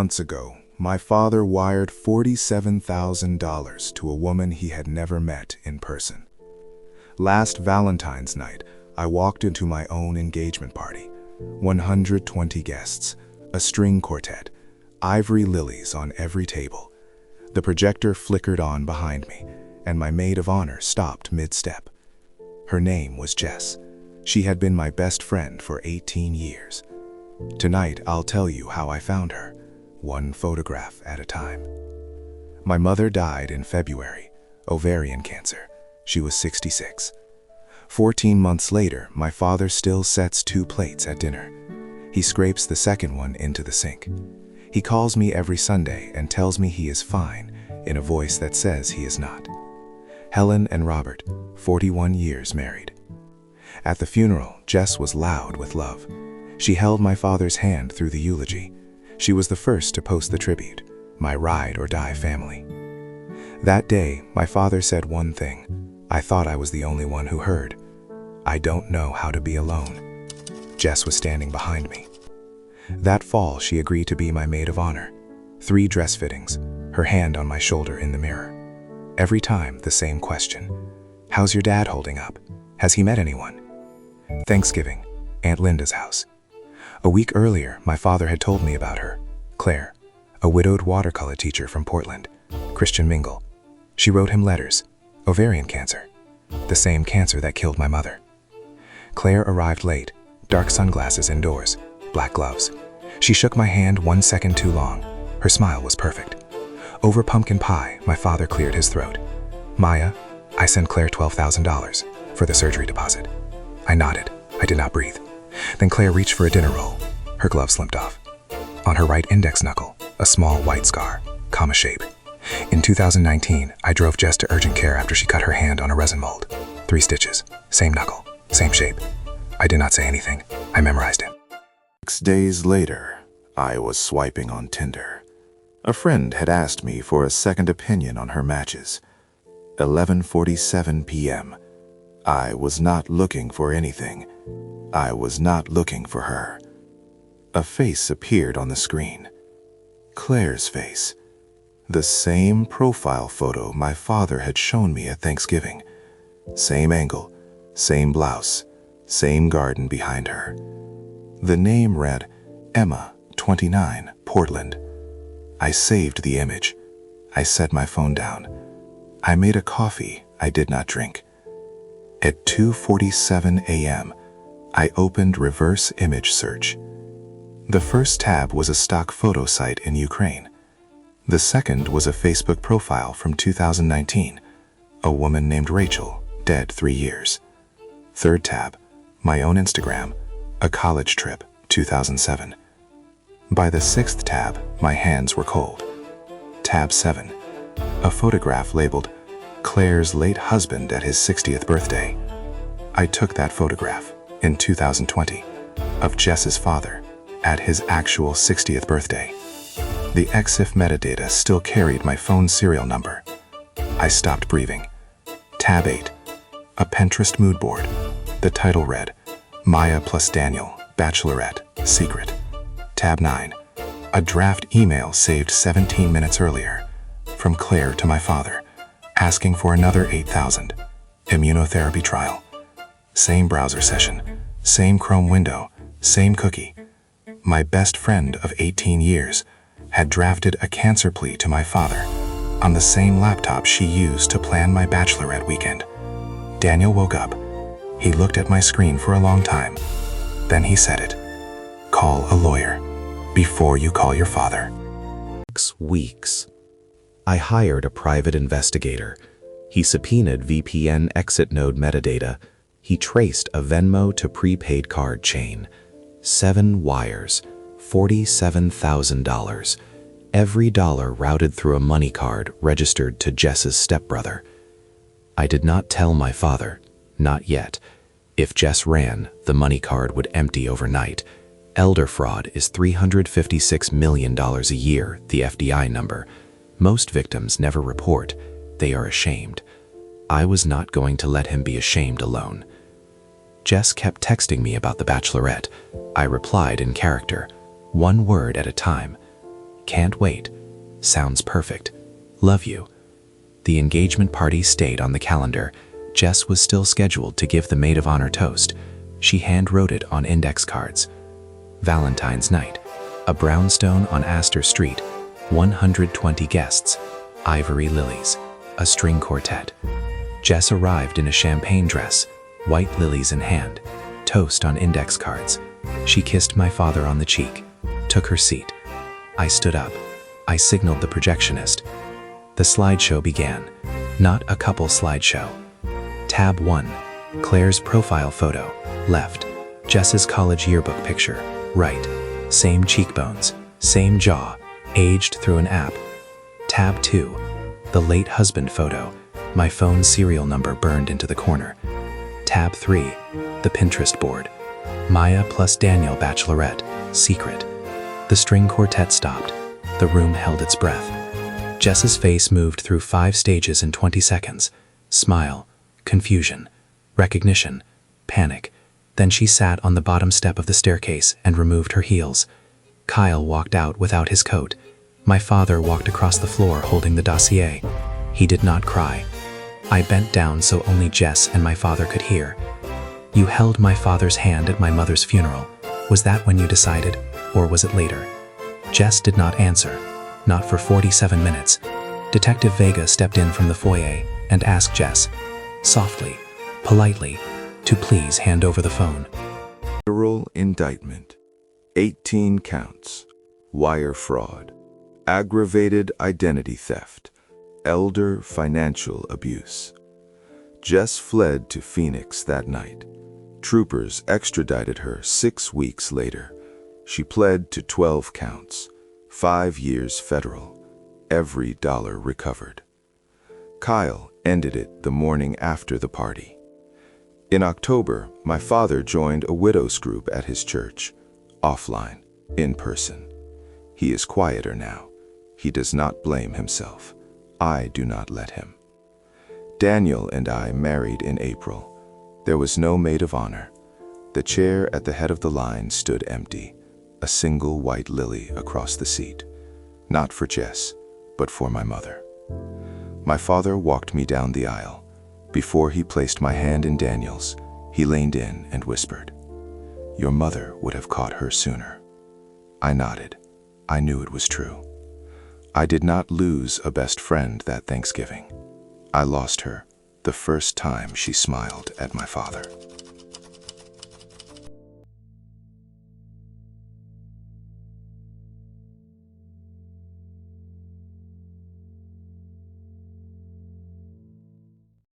months ago, my father wired $47,000 to a woman he had never met in person. Last Valentine's night, I walked into my own engagement party. 120 guests, a string quartet, ivory lilies on every table. The projector flickered on behind me, and my maid of honor stopped mid-step. Her name was Jess. She had been my best friend for 18 years. Tonight, I'll tell you how I found her, one photograph at a time. My mother died in February, ovarian cancer. She was 66. 14 months later, my father still sets 2 plates at dinner. He scrapes the second one into the sink. He calls me every Sunday and tells me he is fine, in a voice that says he is not. Helen and Robert, 41 years married. At the funeral, Jess was loud with love. She held my father's hand through the eulogy. She was the first to post the tribute, my ride or die family. That day, my father said one thing. I thought I was the only one who heard. I don't know how to be alone. Jess was standing behind me. That fall, she agreed to be my maid of honor. 3 dress fittings, her hand on my shoulder in the mirror. Every time, the same question. How's your dad holding up? Has he met anyone? Thanksgiving, Aunt Linda's house. A week earlier, my father had told me about her, Claire, a widowed watercolor teacher from Portland, Christian mingle. She wrote him letters, ovarian cancer, the same cancer that killed my mother. Claire arrived late, dark sunglasses indoors, black gloves. She shook my hand 1 second too long. Her smile was perfect. Over pumpkin pie, my father cleared his throat. Maya, I sent Claire $12,000 for the surgery deposit. I nodded. I did not breathe. Then Claire reached for a dinner roll. Her glove slipped off. On her right index knuckle, a small white scar, comma shape. In 2019, I drove Jess to urgent care after she cut her hand on a resin mold. 3 stitches, same knuckle, same shape. I did not say anything. I memorized it. 6 days later, I was swiping on Tinder. A friend had asked me for a second opinion on her matches. 11:47 p.m. I was not looking for anything. I was not looking for her. A face appeared on the screen. Claire's face. The same profile photo my father had shown me at Thanksgiving. Same angle, same blouse, same garden behind her. The name read Emma, 29, Portland. I saved the image. I set my phone down. I made a coffee I did not drink. At 2:47 a.m., I opened reverse image search. The first tab was a stock photo site in Ukraine. The second was a Facebook profile from 2019, a woman named Rachel, dead 3 years. Third tab, my own Instagram, a college trip, 2007. By the 6th tab, my hands were cold. Tab 7, a photograph labeled Claire's late husband at his 60th birthday. I took that photograph in 2020 of Jess's father at his actual 60th birthday. The EXIF metadata still carried my phone serial number. I stopped breathing. Tab 8, a Pinterest mood board. The title read, Maya plus Daniel, Bachelorette, Secret. Tab 9, a draft email saved 17 minutes earlier from Claire to my father, asking for another $8,000. Immunotherapy trial. Same browser session, same Chrome window, same cookie. My best friend of 18 years had drafted a cancer plea to my father on the same laptop she used to plan my bachelorette weekend. Daniel woke up. He looked at my screen for a long time. Then he said it. Call a lawyer before you call your father. 6 weeks. I hired a private investigator. He subpoenaed VPN exit node metadata. He traced a Venmo to prepaid card chain. 7 wires, $47,000. Every dollar routed through a money card registered to Jess's stepbrother. I did not tell my father, not yet. If Jess ran, the money card would empty overnight. Elder fraud is $356 million a year, the FDI number. Most victims never report. They are ashamed. I was not going to let him be ashamed alone. Jess kept texting me about the bachelorette. I replied in character, one word at a time. Can't wait. Sounds perfect. Love you. The engagement party stayed on the calendar. Jess was still scheduled to give the maid of honor toast. She hand-wrote it on index cards. Valentine's night. A brownstone on Astor Street. 120 guests. Ivory lilies. A string quartet. Jess arrived in a champagne dress, white lilies in hand, toast on index cards. She kissed my father on the cheek, took her seat. I stood up. I signaled the projectionist. The slideshow began. Not a couple slideshow. Tab 1. Claire's profile photo, left. Jess's college yearbook picture, right. Same cheekbones, same jaw, aged through an app. Tab 2. The late husband photo, my phone's serial number burned into the corner. Tab 3. The Pinterest board. Maya plus Daniel bachelorette, secret. The string quartet stopped. The room held its breath. Jess's face moved through 5 stages in 20 seconds. Smile, confusion, recognition, panic. Then she sat on the bottom step of the staircase and removed her heels. Kyle walked out without his coat. My father walked across the floor holding the dossier. He did not cry. I bent down so only Jess and my father could hear. You held my father's hand at my mother's funeral. Was that when you decided, or was it later? Jess did not answer, not for 47 minutes. Detective Vega stepped in from the foyer and asked Jess, softly, politely, to please hand over the phone. Federal indictment. 18 counts. Wire fraud. Aggravated identity theft. Elder financial abuse. Jess fled to Phoenix that night. Troopers extradited her 6 weeks later. She pled to 12 counts, 5 years federal, every dollar recovered. Kyle ended it the morning after the party. In October, my father joined a widows group at his church, offline, in person. He is quieter now. He does not blame himself. I do not let him. Daniel and I married in April. There was no maid of honor. The chair at the head of the line stood empty, a single white lily across the seat. Not for Jess, but for my mother. My father walked me down the aisle. Before he placed my hand in Daniel's, he leaned in and whispered, "Your mother would have caught her sooner." I nodded. I knew it was true. I did not lose a best friend that Thanksgiving. I lost her the first time she smiled at my father.